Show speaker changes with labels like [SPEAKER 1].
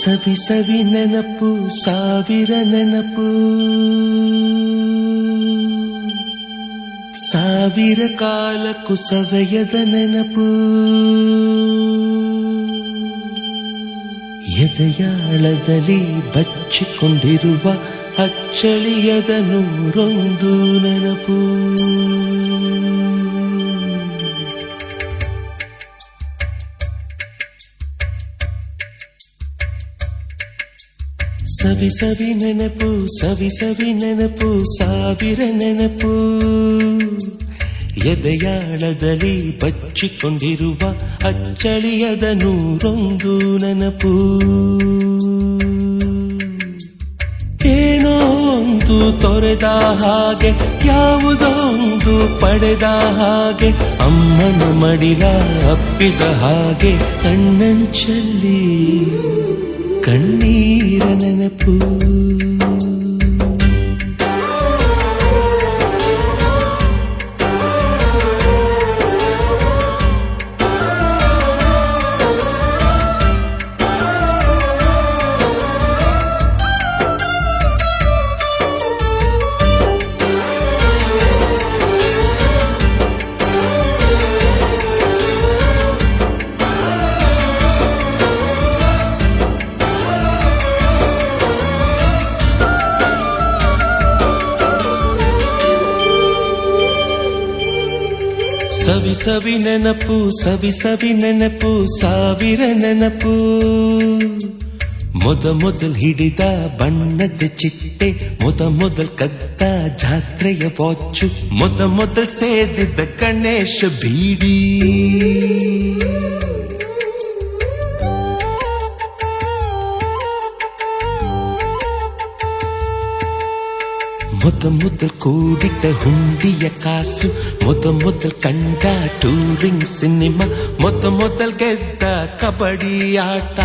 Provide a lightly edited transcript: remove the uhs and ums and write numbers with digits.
[SPEAKER 1] ಸವಿ ಸವಿ ನೆನಪು ಸಾವಿರ ನೆನಪು ಸಾವಿರ ಕಾಲಕ್ಕೂ ಸವೆಯದ ನೆನಪು ಎದೆಯಾಳದಲ್ಲಿ ಬಚ್ಚಿಕೊಂಡಿರುವ ಅಚ್ಚಳಿಯದ ನೂರೊಂದು ನೆನಪು ಸವಿ ಸವಿ ನೆನಪು ಸವಿ ಸವಿ ನೆನಪು ಸಾವಿರ ನೆನಪು ಎದೆಯಾಳದಲ್ಲಿ ಬಚ್ಚಿಕೊಂಡಿರುವ ಅಚ್ಚಳಿಯದ ನೂರೊಂದು ನೆನಪು ಏನೋ ಒಂದು ತೊರೆದ ಹಾಗೆ ಯಾವುದೋ ಒಂದು ಪಡೆದ ಹಾಗೆ ಅಮ್ಮನ ಮಡಿಲ ಅಪ್ಪಿದ ಹಾಗೆ ಕಣ್ಣಂಚಲ್ಲಿ ಕಣ್ಣೀರ ನೆನಪು ಸವಿ ಸವಿ ನೆನಪು ಸವಿ ಸವಿ ನೆನಪು ಸಾವಿರ ನೆನಪು ಮೊದಲ್ ಹಿಡಿದ ಬಣ್ಣದ ಚಿಟ್ಟೆ ಮೊದಲ್ ಕದ್ದ ಜಾತ್ರೆಯ ವಾಚು ಮೊದಲ್ ಸೇದಿದ್ದ ಗಣೇಶ ಬೀಡಿ ಮೊದಲ್ ಕೂಡಿಟ್ಟ ಹುಂಡಿಯ ಕಾಸು ಮೊದಲ್ ಕಂಡ ಟೂರಿಂಗ್ ಸಿನಿಮಾ ಮೊದಲ್ ಗೆದ್ದ ಕಬಡ್ಡಿ ಆಟ